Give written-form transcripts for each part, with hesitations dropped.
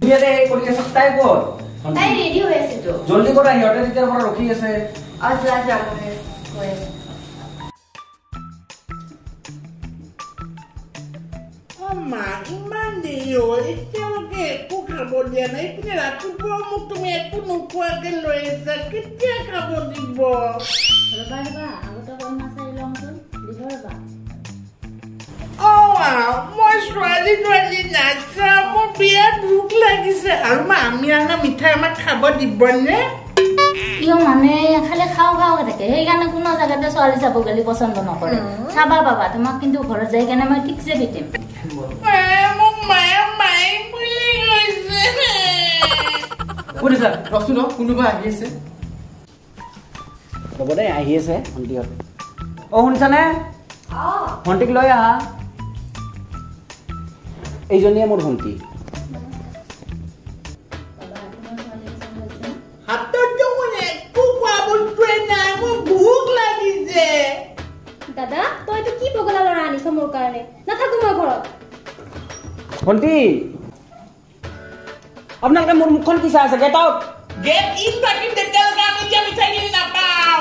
তুমিতে কৰি আছ তাই ক'ত তাই ৰেডি হৈ আছে তো জলদি কৰা হিহঁতে তেতিয়াৰ পৰা ৰখি আছে আজা হৈ মা ইমান দেৰি হ'ল এতিয়ালৈকে একো খাব দিয়া নাই ইপিনে ৰাতিপুৱা মোক তুমি একো নোখোৱাকে লৈ আছা কেতিয়া খাব দিব ৰবা আগতে কম নাচাই লওঁচোন দিব ৰবা মই ছোৱালী নাচাওঁ মোৰ বিৰাট ভোক লাগিছে আৰু আমি আনা মিঠাই আমাক খাব দিবনে কিয় মানে খালি খাওঁ থাকে সেইকাৰণে কোনো জেগাতে ছোৱালী চাব গ'লে পচন্দ নকৰে চাবা বাবা তোমাক কিন্তু ঘৰত যাই কেনে মই ঠিকছে পিটিম মোক মায়ে মাৰিম বুলি কৈছে কোনে যা ৰচোন কোনোবা আহি আছে ৰ'ব দেই আহি আছে ভণ্টিহঁত শুনিছানে ভণ্টিক লৈ আহা এইজনীয়ে মোৰ ভণ্টি দাদা তই তো কি পগলা লৰা আনিছ মোৰ কাৰণে নাথাকো মই ঘৰত ভণ্টি আপোনালোকে মোৰ মুখখন কি চাই আছে গেট আউট গেট ইন বাকি তেতিয়ালৈকে আমি এতিয়া মিঠাই কিনি নাপাওঁ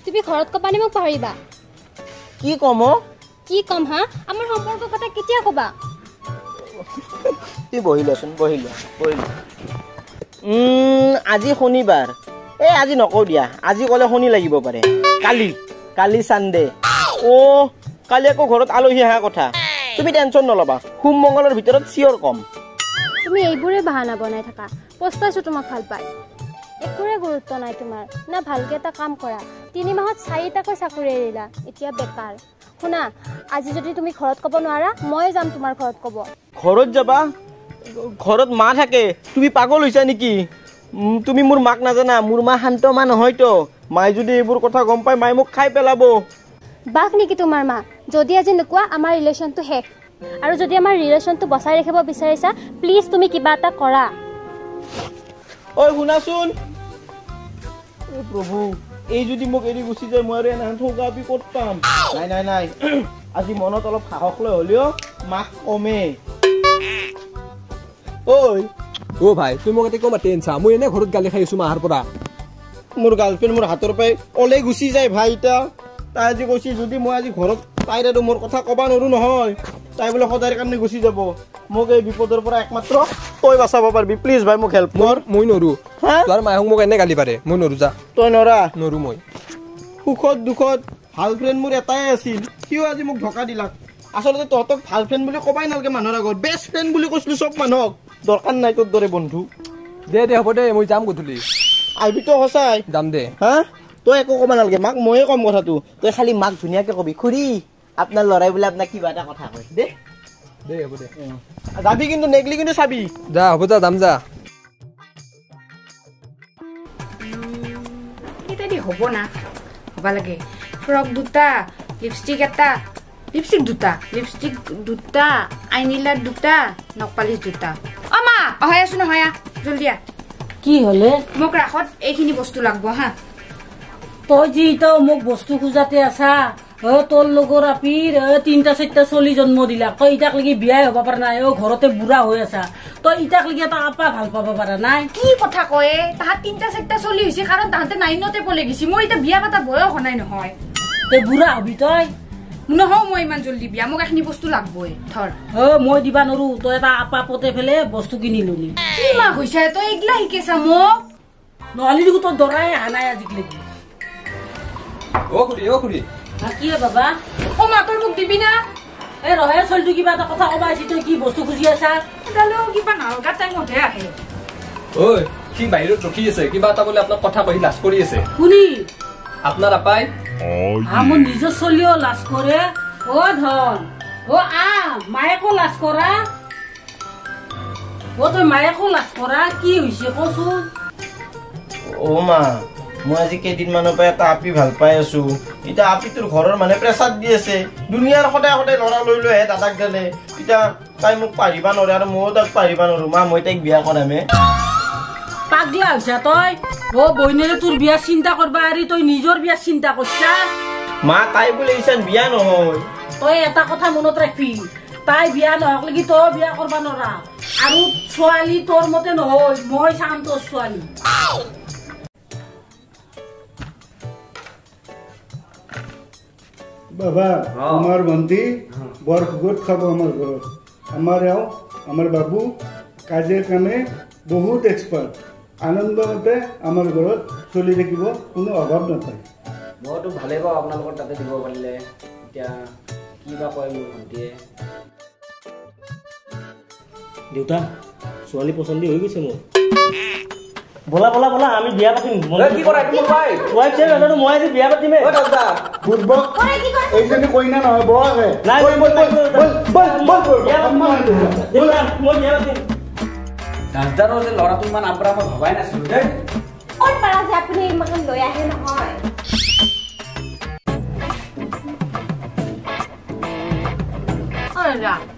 তুমি ঘৰত কপানি মোক পাহৰিবা কি কম কি কম হা আমাৰ সম্পৰ্ক কথা কেতিয়া কবা তুই বহিলচোন বহিল আজি শনিবাৰ আজি নকওঁ দিয়া আজি ক'লে শনি লাগিব পাৰে কালি সানডে কালি আকৌ ঘৰত আলহী অহা কথা তুমি টেনচন নলবা সোম মংগলৰ ভিতৰত চিয়ৰ কম তুমি এইবোৰে বাহানা বনাই থাকা পস্তাইছো তোমাক ভাল পাই একোৰে গুৰুত্ব নাই তোমাৰ না ভালকে এটা কাম কৰা 3 মাহত 4টাকৈ চাকৰি এৰিলা এতিয়া বেকাৰ শুনা আজি যদি তুমি ঘৰত ক'ব নোৱাৰা মই যাম তোমাৰ ঘৰত ক'ব ঘৰত যাবা ঘৰত মা থাকে তুমি পাগল হৈছা নেকি তুমি মোৰ মাক নাজানা মোৰ মা শান্ত মা নহয়তো মাই যদি এইবোৰ কথা গম পাই মাই মোক খাই পেলাব বাক নেকি তোমাৰ মা যদি আজি নোকোৱা আমাৰ ৰিলেশ্যনটো শেষ আৰু যদি আমাৰ ৰিলেশ্যনটো বচাই ৰাখিব বিচাৰিছা প্লিজ তুমি কিবা এটা কৰা ঐ শুনাচোন প্ৰভু এই যদি মোক এৰি গুচি যায় মই আৰু এনে ঠগাপি ক'ত পাম নাই আজি মনত অলপ সাহস লৈ হ'লেও মাক কমে ঐ ভাই তুমি মোক এতিয়া মাতি আনছা মই এনে ঘৰত গালি খাই আছো মাহাৰ পৰা মোৰ গাৰ্লফ্ৰেণ্ড মোৰ হাতৰ পৰাই ওলাই গুচি যায় ভাই এতিয়া তাই আজি কৈছে যদি মই আজি ঘৰত তাইৰ আৰু মোৰ কথা ক'বা নোৱাৰো নহয় তাই বোলে সদায়ৰ কাৰণে গুচি যাব মোক এই বিপদৰ পৰা একমাত্ৰ তই বাচাব পাৰিবি প্লিজ ভাই মোক হেল্প কৰ মই নৰো তোৰ মায়ে মোক এনে গালি পাৰে মই নৰো যা তই নৰো মই সুখত দুখত ভাল ফ্ৰেণ্ড মোৰ এটাই আছিল কিয় আজি মোক ধকা দিলাক আচলতে তহঁতক ভাল ফ্ৰেণ্ড বুলি ক'বাই নালাগে মানুহৰ আগত বেষ্ট ফ্ৰেণ্ড বুলি কৈছিলো চব মানুহক দৰকাৰ নাই তোৰ দৰে বন্ধু দে হ'ব দে মই যাম গধূলি আহিবি তো সঁচাই যাম দে তই একো ক'ব নালাগে মাক ময়ে কম কথাটো তই খালি মাক ধুনীয়াকে কবি খুৰী আপোনাৰ ল'ৰাই বোলে আপোনাক কিবা এটা কথা কয় দে হ'ব দে যাবি কিন্তু নেগলি কিন্তু চাবি যা হ'ব যা যাম যা ইত্যাদি হ'ব না হ'ব লাগে ফ্ৰক দুটা লিপষ্টিক এটা লিপষ্টিক দুটা আইনিলাৰ দুটা নকপালিছ দুটা মা হৈ আছো নহয় জলদি কি হলে মোক ৰাখত এইখিনি বস্তু লাগব হা তই যি মোক বস্তু খোজাতে আছা তোর লগর আপির 3-4টা চলি জন্ম দিলা তই ইটাক লাগি বিয়াই হব পারা নাই ঘরতে বুড়া হয়ে আছা তই ইটাক লাগি এটা আপা ভাল পাব পারা নাই কি কথা কয়ে তাহাত 3-4টা চলি হইছে কারণ তাহাতে 9তে পলে গেছি মই এটা বিয়া পাতা বয়স হনাই নহয় তে বুড়া হবি তই নহও মই ইমান জলদি বিয়া মোক এখিনি বস্তু লাগবই ধর মই দিবা নৰু তই এটা আপা পতে ফেলে বস্তু কিনি ললি কি মা হইছে তই এগলা শিকেছা মোক নহলি দেখো তোর দৰাই আনাই আজিক লাগি ও খুড়ি কি বাবা মা তোৰ মোক দিবি না ৰহে চলটো কিবা এটা কথা কবা আছি তই কি বস্তু খুজি আছা এডালেও কিবা নালগা টাইমতে আহে ঐ কি বাহিৰত ৰখি আছে কিবা এটা বলে আপোনাক কথা কই লাজ কৰি আছে শুনি আপনার আপাই আমার নিজের চলিও লাজ করে ধন মায়েকো লাজ করা তুই মায়েকো লাজ করা কি হয়েছে কচোন মা মই আজি কেইদিনমানৰ পৰা এটা আপি ভাল পাই আছো এটা আপি তোৰ ঘৰৰ মানে প্ৰেছাৰ দি আছে দুনিয়াৰ সদায় সদায় লৰা লৈ লৈ আহে দাদাক দিলে এটা তাই মোক পাৰিবা নৰে আৰু ময়ো তাক পাৰিবা নৰো মা মই তাইক বিয়া কৰামে পাগলা হৈছা তই বইনেৰে তোৰ বিয়া চিন্তা কৰবা আৰি তই নিজৰ বিয়া চিন্তা কৰছা মা তাই বোলে ইছান বিয়া নহয় তই এটা কথা মনত ৰাখবি তাই বিয়া নহক লাগি তই বিয়া কৰবা নৰা আৰু ছোৱালী তোৰ মতে নহয় মই চাম তোৰ ছোৱালী বাবা আমার বন্ধি বর খুগত খাবো আমার ঘর আমার আমার বাবু কাজে কামে বহুত এক্সপার্ট আনন্দ মতে আমার ঘরত চলি থাকিব কোনো অভাৱ নাপায় মইতো ভালেই পাওঁ আপোনালোকৰ তাতে দিব পাৰিলে এতিয়া কি বা কয় মোৰ ভণ্টিয়ে দেউতা ছোৱালী পচন্দ হৈ গৈছে মোৰ বলা বলা বলা আমি বিয়া পাতিম কি কৰা তুমি ভাই ওয়াইফ চেৰ নাজানো মই আজি বিয়া পাতিমে ও দাদা বুৰ্বক এইজনী কইনা নহয় বহাকে নাই বল বল দেউতা মই বিয়া পাতিম দাসদাৰৰ যে ল'ৰাটো ইমান আব্ৰা মই ভবাই নাছিলো দেই ক'ত পাৰা যে আপুনি ইমান লৈ আহে নহয়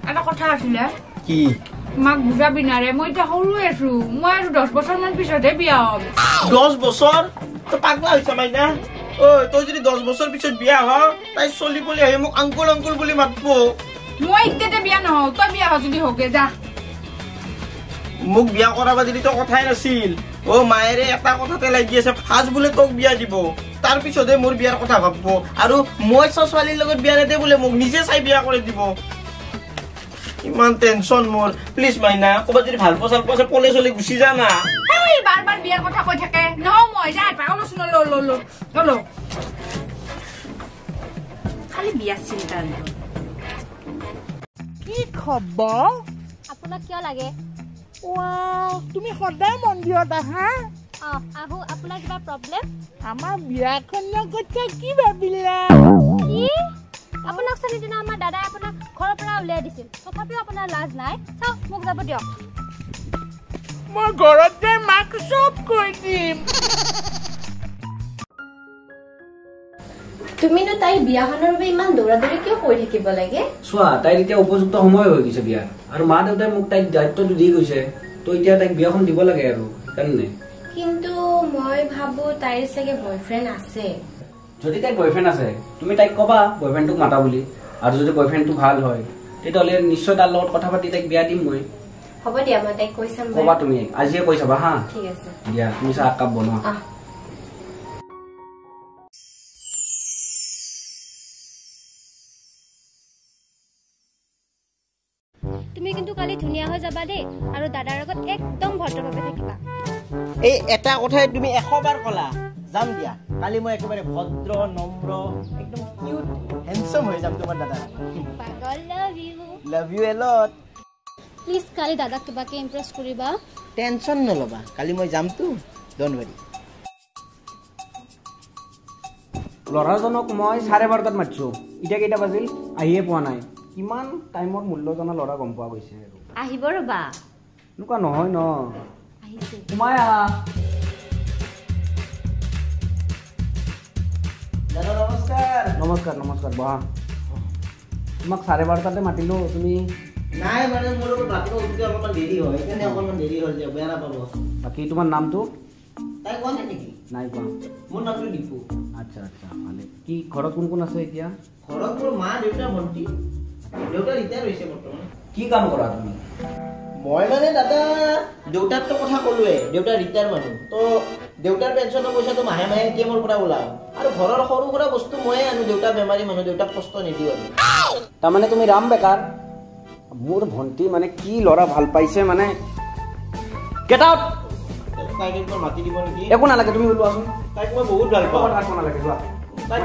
এটা কথা আছিলে কি মাক বুজাবি নাৰে মই এতিয়া সৰু আছো মই আৰু 10 বছৰ মান পিছতহে বিয়া হ'ম 10 বছৰ তো পাগলা হৈছে মাইনা ঐ তই যদি 10 বছৰ পিছত বিয়া হ তাই চলি পলি আহি মোক আংকুল আংকুল বুলি মাতব মই এতিয়া বিয়া নহওঁ তই বিয়া হ যদি হকে যা মোক বিয়া কৰাবা যদি তো কথাই নাছিল ও মায়েৰে এটা কথাতে লাগি আছে ফাজ বোলে তোক বিয়া দিব তাৰ পিছতে মোৰ বিয়াৰ কথা ভাবব আৰু মই ছোৱালীৰ লগত বিয়া নেদে বোলে মোক নিজে চাই বিয়া কৰি দিব ইমান টেনশন মোৰ প্লিজ মাইনা ক'বাত যদি ভাল পছাল পছে পলে চলে গুচি যা না এই বাৰ বিয়াৰ কথা কৈ থাকে নহওঁ মই যা পাগল শুন লো খালি বিয়া চিন্তা কি খবৰ আপোনাক কিয় লাগে তুমি সদায় মন্দিৰত আহা আহো আপোনাৰ কিবা প্ৰব্লেম আমাৰ বিয়াখনৰ কথা কি ভাবিলা কি আপোনাক চালিদিনা আমাৰ দাদাই আপোনাক ঘৰৰ পৰা উলিয়াই দিছিল তথাপিও আপোনাৰ লাজ নাই চাওক মোক যাব দিয়ক মই ঘৰত যাই মাক চব কৈ দিম তুমিনো তাইৰ বিয়াখনৰ বাবে ইমান দৌৰাদৌৰি কিয় কৰি থাকিব লাগে চোৱা তাইৰ এতিয়া উপযুক্ত সময় হৈ গৈছে বিয়াৰ আৰু মা দেউতাই মোক তাইক দায়িত্বটো দি গৈছে তো এতিয়া তাইক বিয়াখন দিব লাগে আৰু সেইকাৰণে কিন্তু মই ভাবো তাইৰ চাগে বয়ফ্ৰেণ্ড আছে যদি তাইৰ বয়ফ্ৰেণ্ড আছে তুমি তাইক ক'বা বয়ফ্ৰেণ্ডটোক মাতা বুলি আৰু যদি বয়ফ্ৰেণ্ডটো ভাল হয় তেতিয়াহ'লে নিশ্চয় তাৰ লগত কথা পাতি তাইক বিয়া দিম মই হ'ব দিয়া মই তাইক কৈ চাম ক'বা তুমি আজিয়ে কৈ চাবা হা ঠিক আছে দিয়া তুমি চাহ কাপ বনোৱা তুমি কিন্তু কালি ধুনীয়া হৈ যাবা দেই আৰু দাদাৰ লগত একদম ভদ্ৰভাৱে থাকিবা এই এটা কথাই তুমি 100 বাৰ কলা যাম দিয়া কালি মই একেবাৰে ভদ্ৰ নম্ৰ একদম কিউট হ্যান্ডসাম হৈ যাম তোমাৰ দাদা পাগল love you a lot please কালি দাদাক কিবাকে ইমপ্ৰেছ কৰিবা টেনশন নলবা কালি মই যাম তো ডোন্ট ওয়াৰি ল'ৰাজনক মই 12:30 মাতিছো এতিয়া কেইটা বাজিল আহিয়ে পোৱা নাই কিমান টাইমৰ মূল্য জনা ল'ৰা গম পোৱা গৈছে আৰু আহিব ৰবা এনেকুৱা নহয় ন আহিছে সোমাই আহা দাদা নমস্কাৰ নমস্কাৰ নমস্কাৰ বহা তোমাক 12:30তে মাতিলো তুমি নাই মানে মোৰ ৰাতিপুৱা উঠোতে অলপমান দেৰি হয় সেইকাৰণে অকণমান দেৰি হ'ল যে বেয়া নাপাব বাকী তোমাৰ নামটো তাই কোৱা নাই নেকি নাই কোৱা মোৰ নামটো দীপু আচ্ছা আচ্ছা ভালে কি ঘৰত কোন কোন আছে এতিয়া ঘৰত মোৰ মা দেউতা ভণ্টি দেউতা ৰিটায়াৰ হৈছে বৰ্তমান কি কাম কৰা তুমি মই মানে দাদা দেউতাৰটো কথা ক'লোৱে দেউতা ৰিটায়াৰ মানুহ তো দেউতাৰ পেঞ্চনৰ পইচাটো মাহে মাহে এটিএমৰ পৰা ওলাওঁ আৰু ঘৰৰ সৰু সুৰা বস্তু ময়ে আনো দেউতা বেমাৰী মানুহ দেউতাক কষ্ট নিদিওঁ আৰু তাৰমানে তুমি ৰাম বেকাৰ মোৰ ভণ্টি মানে কি ল'ৰা ভাল পাইছে মানে গেট আউট তাইক একবাৰ মাতি দিব নেকি একো নালাগে তুমি ওলোৱাচোন তাইক মই বহুত ভাল পাওঁ ৰাখিব নালাগে যোৱা তাইক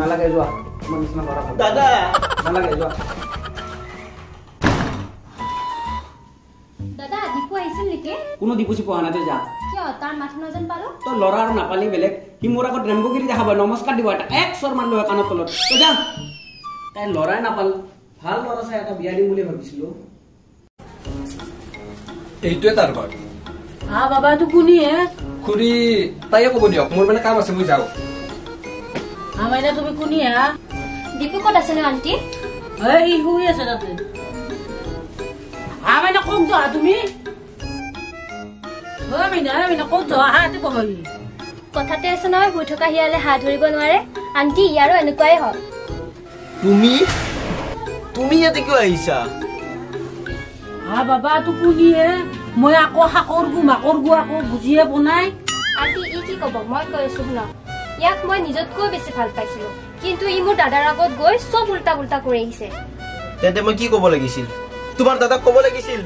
নালাগে যোৱা তোমাৰ নিচিনা ল'ৰা ভাল দাদা নালাগে যোৱা দাদা দীপু আহিছিল নেকি কোনো দিপুচি পোৱা নাই যা কিয় তাৰ মাথা নজন পালো তই ল'ৰা আৰু নাপালি বেলেগ সি মোৰ আগত ৰেম্বগিৰি দেখাব নমস্কাৰ দিব এটা 100 মান লৈ কাণৰ তলত তই যা তাই ল'ৰাই নাপাল ভাল ল'ৰা চাই এটা বিয়া দিম বুলি ভাবিছিলো এইটোৱে তাৰ ঘৰ বাবা তো কোনি হে খুৰী তাইয়ে ক'ব দিয়ক মোৰ মানে কাম আছে মই যাওঁ মাইনা তুমি কোনি হা দীপু ক'ত আছে ন আন্টি এই শুই আছে তাতে মাইনা ক'ত যোৱা তুমি মাইনা ক'ত যোৱা হাতে বহি কথাতে আছে নহয় শুই থকা হিয়ালে হাত ধৰিব নোৱাৰে আন্টি ইয়াৰো এনেকুৱাই হয় তুমি তুমি ইয়াতে কিয় আহিছা হা বাবা টোপনিয়ে মই আকৌ শাকৰ গু মাকৰ গু আকৌ বুজিয়ে বনাই আন্টি ই কি ক'ব মই কৈ আছো শুনা ইয়াক মই নিজতকৈ বেছি ভাল পাইছিলো কিন্তু ই মোৰ দাদাৰ আগত গৈ চব উল্টা উল্টা কৰি আহিছে তেন্তে মই কি ক'ব লাগিছিল তোমাৰ দাদাক ক'ব লাগিছিল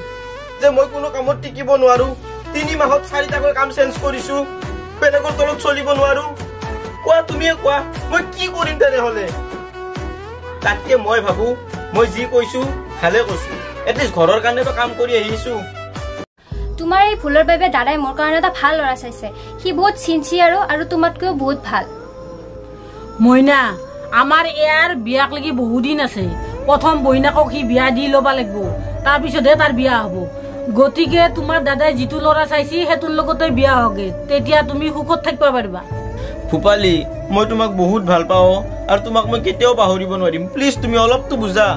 যে মই কোনো কামত টিকিব নোৱাৰো 3 মাহত 4টাকৈ কাম চেঞ্জ কৰিছো বেলেগৰ তলত চলিব নোৱাৰো কোৱা তুমিয়ে কোৱা মই কি কৰিম তেনেহ'লে তাতকে মই ভাবো মই যি কৈছো ভালে কৈছো এটলিষ্ট ঘৰৰ কাৰণে তো কাম কৰি আহিছো তোমাৰ এই ভুলৰ বাবে দাদাই মোৰ কাৰণে এটা ভাল ল'ৰা চাইছে সি বহুত সিনচিয়াৰ আৰু তোমাতকৈও বহুত ভাল মইনা আমাৰ ইয়াৰ বিয়াক লাগি বহু দিন আছে প্ৰথম বইনাকক সি বিয়া দি ল'বা লাগিব তাৰপিছতহে তাৰ বিয়া হ'ব গতিকে তোমাৰ দাদাই যিটো ল'ৰা চাইছি হেতুৰ লগতে বিয়া হগে তেতিয়া তুমি সুখত থাকিব পাৰিবা ফুপালি মই তোমাক বহুত ভাল পাওঁ আৰু তোমাক মই কেতিয়াও পাহৰিব নোৱাৰিম প্লিজ তুমি অলপটো বুজা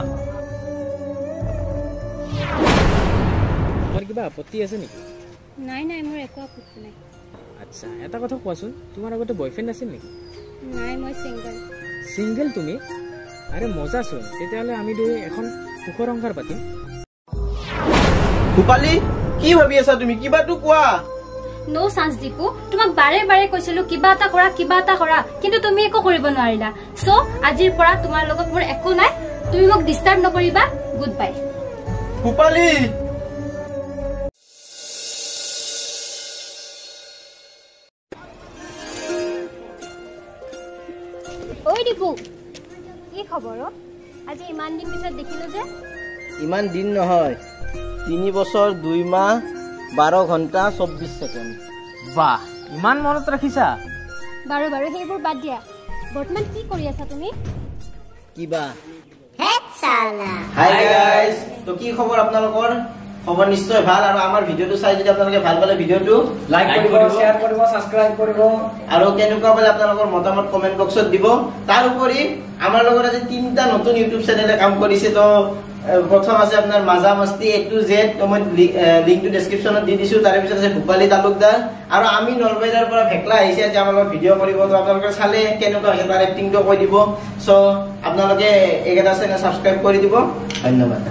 তোমাৰ কিবা আপত্তি আছে নেকি নাই নাই মোৰ একো আপত্তি নাই আচ্ছা এটা কথা কোৱাচোন তোমাৰ আগতে বয়ফ্ৰেণ্ড আছিল নেকি নাই মই সিঙ্গেল তুমি আৰে মজা চোন তেতিয়াহ'লে আমি দুই এখন সুখৰ সংসাৰ পাতিম ফুপালি কি ভাবি আছা তুমি কিবাটো কোৱা নো চান্স দীপু তোমাক বাৰে বাৰে কৈছিলো কিবা এটা কৰা কিন্তু তুমি একো কৰিব নোৱাৰিলা সো আজিৰ পৰা তোমাৰ লগত মোৰ একো নাই তুমি মোক ডিস্টাৰ্ব নকৰিবা গুড বাই ফুপালি ওই দীপু কি খবৰ আজি ইমান দিন পিছত দেখিলো যে ইমান দিন নহয় 3 বছৰ 2 মাহ 12 ঘণ্টা 24 সেকেন্ড বাহ ইমান মনত ৰাখিছা বাৰু সেইবোৰ বাদ দিয়া বৰ্তমান কি কৰি আছা তুমি কিবা হেড সালা হাই গাইস তো কি খবৰ আপোনালোকৰ খবৰ নিশ্চয় ভাল আৰু আমাৰ ভিডিওটো চাই যদি আপোনালোকে ভাল পালে ভিডিওটো লাইক কৰিব শেয়াৰ কৰিব সাবস্ক্ৰাইব কৰিব আৰু কেনেকুৱা পালে আপোনালোকৰ মতামত কমেন্ট বক্সত দিব তাৰ উপৰি আমাৰ লগত আজি 3টা নতুন ইউটিউব চেনেলে কাম কৰিছে তো প্ৰথম আছে আপোনাৰ মাজা মস্তি A to Z মই লিংকটো ডেসক্ৰিপচনত দি দিছো তাৰ পিছত আছে ভূপালী তালুকদাৰ আৰু আমি নলবাৰীৰ পৰা ভেকলা আহিছে যে আমাৰ ভিডিও কৰিব তো আপোনালোকে চালে কেনেকুৱা হৈছে তাৰ এক্টিংটো কৈ দিব সো আপোনালোকে এইকেইটা চেনেল সাবস্ক্ৰাইব কৰি দিব ধন্যবাদ